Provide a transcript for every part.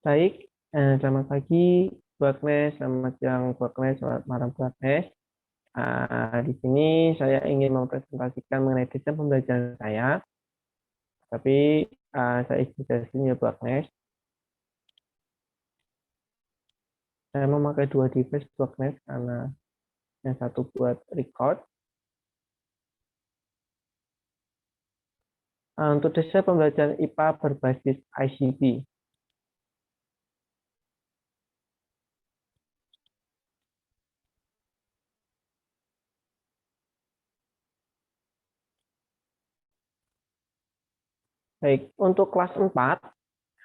Baik, selamat pagi Bu Agnes, selamat siang Bu Agnes, selamat malam Bu Agnes. Di sini saya ingin mempresentasikan mengenai sistem pembelajaran saya, tapi saya izin jelasin ya Bu Agnes. Saya memakai dua device Bu Agnes karena yang satu buat record. Untuk sistem pembelajaran IPA berbasis ICT. Baik, untuk kelas 4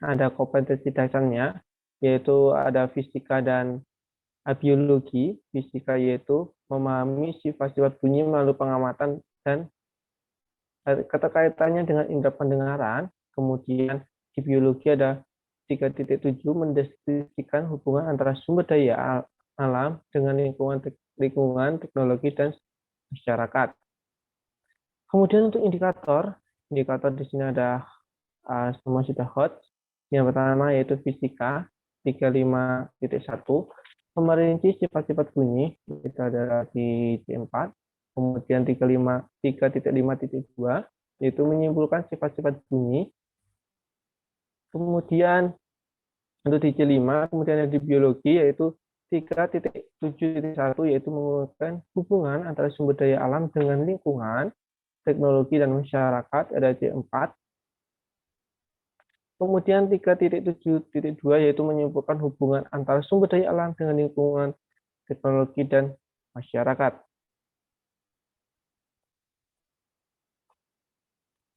ada kompetensi dasarnya, yaitu ada fisika dan biologi. Fisika yaitu memahami sifat-sifat bunyi melalui pengamatan dan keterkaitannya dengan indera pendengaran. Kemudian di biologi ada 3.7 mendeskripsikan hubungan antara sumber daya alam dengan lingkungan, teknologi, dan masyarakat. Kemudian untuk indikator di sini ada semua sudah hot. Yang pertama yaitu fisika 35.1 memperinci sifat-sifat bunyi, itu adalah di C4. Kemudian 3.5.2 yaitu menyimpulkan sifat-sifat bunyi. Kemudian untuk di C5, kemudian yang di biologi yaitu 3.7.1 yaitu menggunakan hubungan antara sumber daya alam dengan lingkungan, teknologi, dan masyarakat, ada C4. Kemudian 3.7.2 yaitu menyimpulkan hubungan antara sumber daya alam dengan lingkungan, teknologi, dan masyarakat.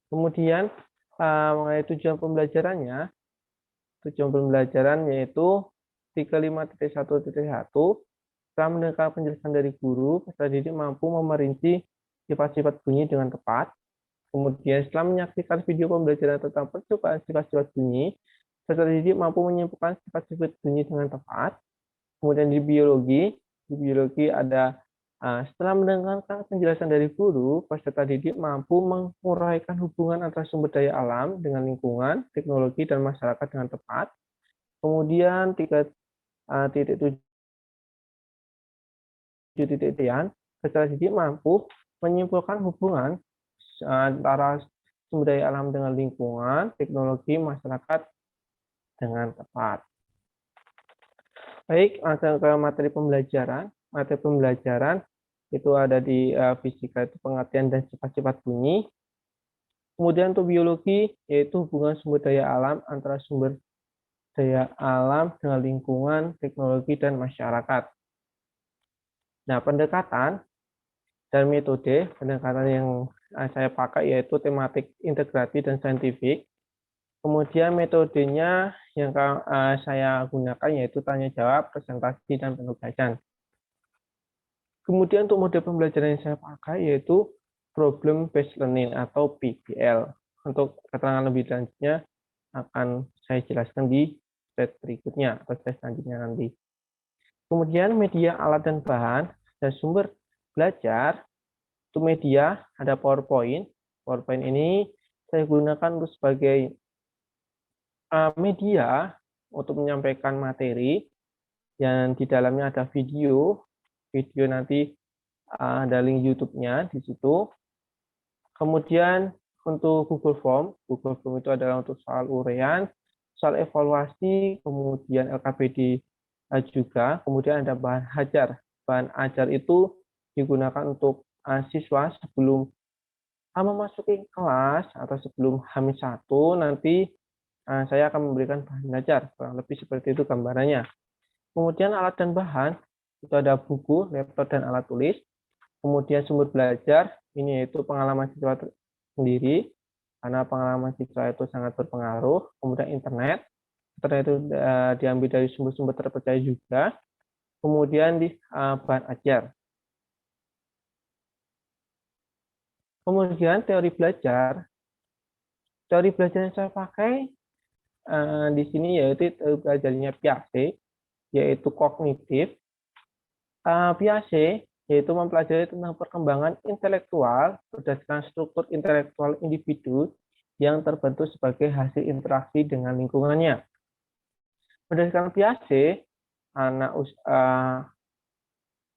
Kemudian mengenai tujuan pembelajarannya, tujuan pembelajaran yaitu 35.1.1 setelah mendengar penjelasan dari guru, peserta didik mampu memerinci sifat-sifat bunyi dengan tepat. Kemudian setelah menyaksikan video pembelajaran tentang percobaan sifat-sifat bunyi, peserta didik mampu menyimpulkan sifat-sifat bunyi dengan tepat. Kemudian di biologi ada setelah mendengarkan penjelasan dari guru, peserta didik mampu menguraikan hubungan antara sumber daya alam dengan lingkungan, teknologi, dan masyarakat dengan tepat. Kemudian 3.7 peserta didik mampu menyimpulkan hubungan antara sumber daya alam dengan lingkungan, teknologi, masyarakat dengan tepat. Baik, langsung ke materi pembelajaran. Materi pembelajaran itu ada di fisika itu pengertian dan sifat-sifat bunyi. Kemudian untuk biologi yaitu hubungan sumber daya alam antara sumber daya alam dengan lingkungan, teknologi, dan masyarakat. Nah, pendekatan dan metode pendekatan yang saya pakai yaitu tematik, integratif, dan saintifik. Kemudian metodenya yang saya gunakan yaitu tanya jawab, presentasi, dan penugasan. Kemudian untuk mode pembelajaran yang saya pakai yaitu problem based learning atau PBL. Untuk keterangan lebih lanjutnya akan saya jelaskan di slide berikutnya atau slide selanjutnya nanti. Kemudian media, alat, dan bahan dan sumber belajar. Untuk media ada PowerPoint. PowerPoint ini saya gunakan untuk sebagai media untuk menyampaikan materi yang di dalamnya ada video nanti ada link YouTube-nya di situ. Kemudian untuk Google Form itu adalah untuk soal uraian, soal evaluasi, kemudian LKPD juga, kemudian ada bahan ajar. Bahan ajar itu digunakan untuk siswa sebelum memasuki kelas atau sebelum H-1 nanti saya akan memberikan bahan ajar, kurang lebih seperti itu gambarannya. Kemudian alat dan bahan, itu ada buku, laptop, dan alat tulis. Kemudian sumber belajar, ini yaitu pengalaman siswa sendiri, karena pengalaman siswa itu sangat berpengaruh. Kemudian internet itu diambil dari sumber-sumber terpercaya juga. Kemudian di bahan ajar. Kemudian teori belajar yang saya pakai di sini yaitu belajarnya Piaget, yaitu kognitif. Piaget yaitu mempelajari tentang perkembangan intelektual berdasarkan struktur intelektual individu yang terbentuk sebagai hasil interaksi dengan lingkungannya. Berdasarkan PIAC,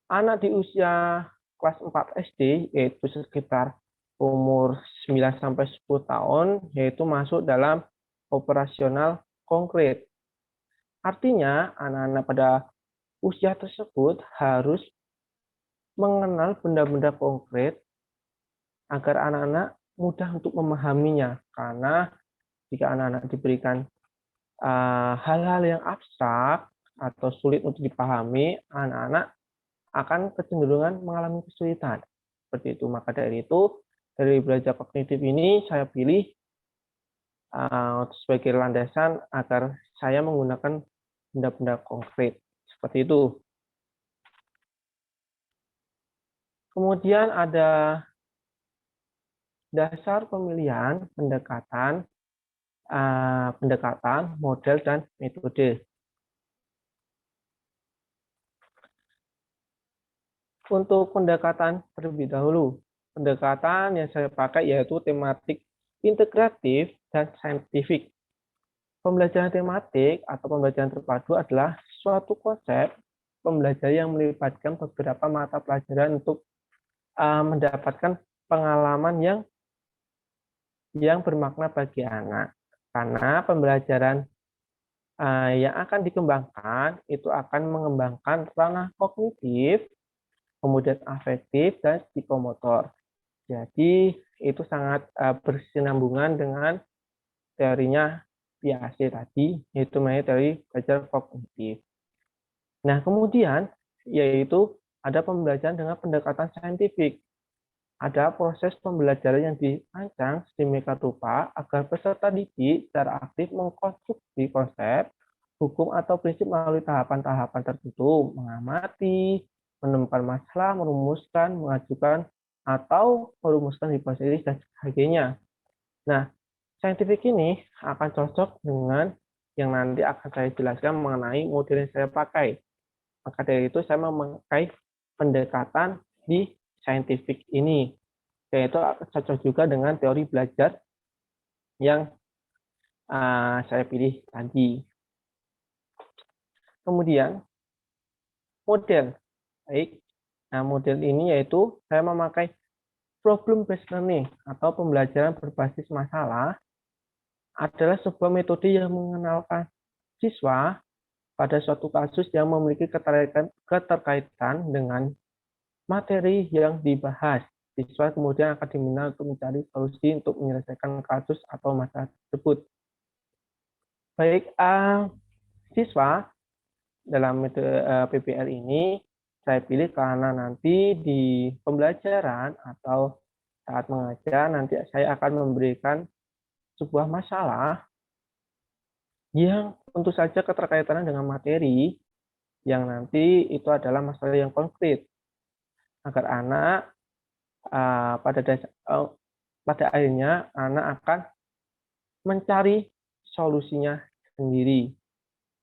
anak di usia kelas 4 SD, yaitu sekitar umur 9 sampai 10 tahun, yaitu masuk dalam operasional konkret. Artinya, anak-anak pada usia tersebut harus mengenal benda-benda konkret agar anak-anak mudah untuk memahaminya. Karena jika anak-anak diberikan hal-hal yang abstrak atau sulit untuk dipahami, anak-anak akan kecenderungan mengalami kesulitan. Seperti itu. Maka dari itu, dari belajar kognitif ini saya pilih sebagai landasan agar saya menggunakan benda-benda konkret. Seperti itu. Kemudian ada dasar pemilihan pendekatan, model, dan metode. Untuk pendekatan terlebih dahulu, pendekatan yang saya pakai yaitu tematik integratif dan saintifik. Pembelajaran tematik atau pembelajaran terpadu adalah suatu konsep pembelajaran yang melibatkan beberapa mata pelajaran untuk mendapatkan pengalaman yang bermakna bagi anak. Karena pembelajaran yang akan dikembangkan itu akan mengembangkan ranah kognitif, kemudian afektif, dan psikomotor. Jadi itu sangat bersinambungan dengan teorinya PIAC tadi, yaitu teori belajar kognitif. Nah, kemudian yaitu ada pembelajaran dengan pendekatan saintifik. Ada proses pembelajaran yang dirancang sedemikian rupa agar peserta didik secara aktif mengkonstruksi konsep, hukum atau prinsip melalui tahapan-tahapan tertentu, mengamati, menemukan masalah, merumuskan, mengajukan, atau merumuskan hipotesis dan sebagainya. Nah, saintifik ini akan cocok dengan yang nanti akan saya jelaskan mengenai model yang saya pakai. Maka dari itu saya memakai pendekatan di saintifik ini, yaitu cocok juga dengan teori belajar yang saya pilih tadi. Kemudian model, baik. Nah, model ini yaitu saya memakai problem based learning atau pembelajaran berbasis masalah adalah sebuah metode yang mengenalkan siswa pada suatu kasus yang memiliki keterkaitan dengan materi yang dibahas. Siswa kemudian akan diminta untuk mencari solusi untuk menyelesaikan kasus atau masalah tersebut. Baik, siswa dalam metode PBL ini saya pilih karena nanti di pembelajaran atau saat mengajar nanti saya akan memberikan sebuah masalah yang tentu saja keterkaitannya dengan materi yang nanti itu adalah masalah yang konkret agar anak pada akhirnya anak akan mencari solusinya sendiri.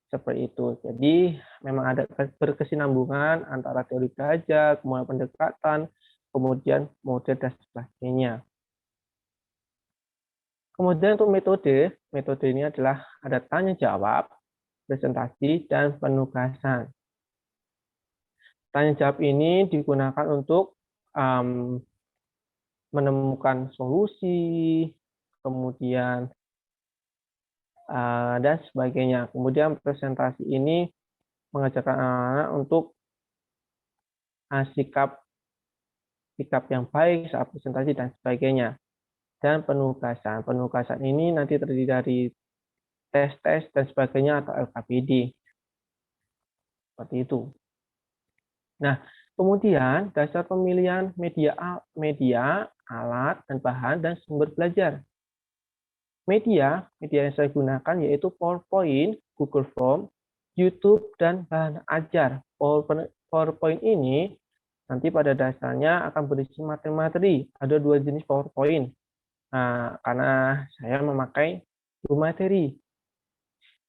Seperti itu. Jadi memang ada berkesinambungan antara teori belajar, kemudian pendekatan, kemudian model dan sebagainya. Kemudian untuk metode ini adalah ada tanya jawab, presentasi, dan penugasan. Tanya jawab ini digunakan untuk menemukan solusi, kemudian dan sebagainya. Kemudian presentasi ini mengajarkan anak-anak untuk sikap yang baik saat presentasi dan sebagainya. Dan penugasan ini nanti terdiri dari tes dan sebagainya atau LKPD. Seperti itu. Nah, kemudian dasar pemilihan media, alat, dan bahan, dan sumber belajar. Media yang saya gunakan yaitu PowerPoint, Google Form, YouTube, dan bahan ajar. PowerPoint ini nanti pada dasarnya akan berisi materi. Ada 2 jenis PowerPoint. Nah, karena saya memakai 2 materi.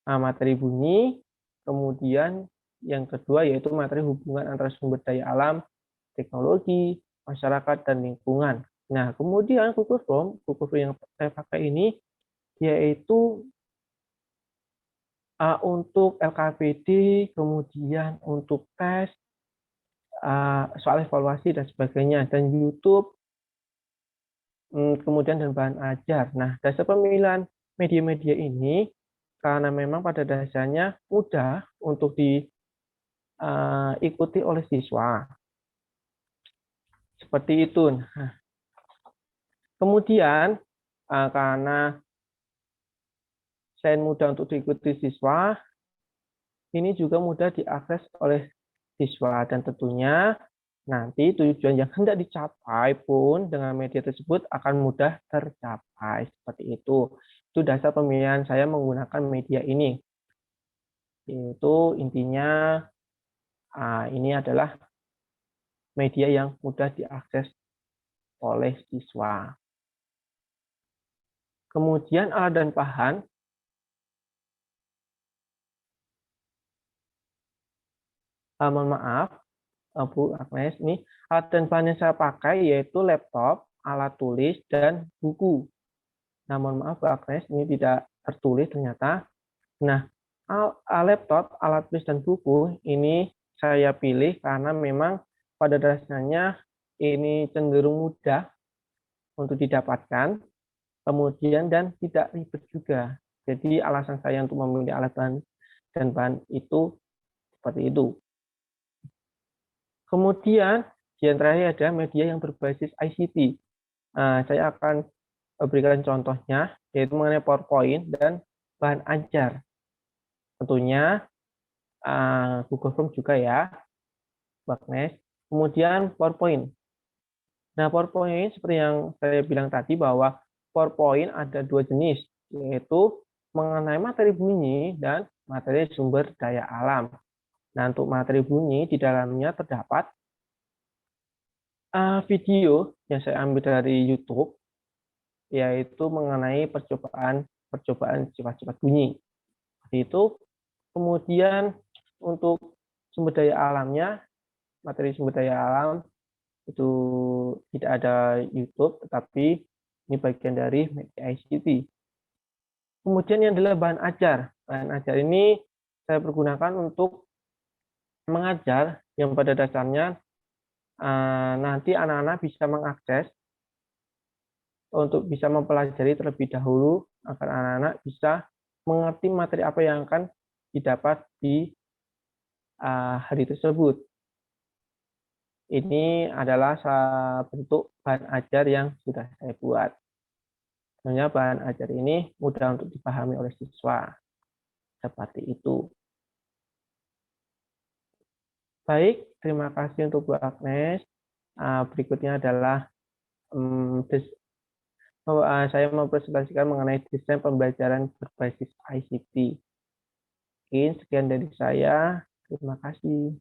Materi bunyi, kemudian yang kedua yaitu materi hubungan antara sumber daya alam, teknologi, masyarakat, dan lingkungan. Nah, kemudian Google Form yang saya pakai ini yaitu Untuk LKPD, kemudian untuk tes, soal evaluasi dan sebagainya, dan YouTube, kemudian dan bahan ajar. Nah, dasar pemilihan media-media ini karena memang pada dasarnya mudah untuk diikuti oleh siswa. Seperti itu. Nah, kemudian karena selain mudah untuk diikuti siswa, ini juga mudah diakses oleh siswa dan tentunya nanti tujuan yang hendak dicapai pun dengan media tersebut akan mudah tercapai. Seperti itu. Itu dasar pemilihan saya menggunakan media ini. Itu intinya ini adalah media yang mudah diakses oleh siswa. Kemudian alat dan bahan. Mohon maaf, Bu Agnes, ini alat dan bahan yang saya pakai yaitu laptop, alat tulis, dan buku. Nah, mohon maaf Bu Agnes, ini tidak tertulis ternyata. Nah, laptop, alat tulis, dan buku ini saya pilih karena memang pada dasarnya ini cenderung mudah untuk didapatkan, kemudian dan tidak ribet juga. Jadi alasan saya untuk memilih alat dan bahan itu seperti itu. Kemudian yang terakhir ada media yang berbasis ICT. Saya akan berikan contohnya, yaitu mengenai PowerPoint dan bahan ajar. Tentunya Google Form juga ya, Bagnes. Kemudian PowerPoint. Nah, PowerPoint seperti yang saya bilang tadi bahwa PowerPoint ada dua jenis, yaitu mengenai materi bunyi dan materi sumber daya alam. Nah, untuk materi bunyi di dalamnya terdapat video yang saya ambil dari YouTube, yaitu mengenai percobaan sifat-sifat bunyi. Itu kemudian untuk sumber daya alamnya, materi sumber daya alam itu tidak ada YouTube, tetapi ini bagian dari media ICT. Kemudian yang adalah bahan ajar. Bahan ajar ini saya pergunakan untuk mengajar yang pada dasarnya nanti anak-anak bisa mengakses untuk bisa mempelajari terlebih dahulu agar anak-anak bisa mengerti materi apa yang akan didapat di hari tersebut. Ini adalah bentuk bahan ajar yang sudah saya buat. Sebenarnya bahan ajar ini mudah untuk dipahami oleh siswa. Seperti itu. Baik, terima kasih untuk Bu Agnes. Berikutnya adalah saya mempresentasikan mengenai desain pembelajaran berbasis ICT. Sekian dari saya. Terima kasih.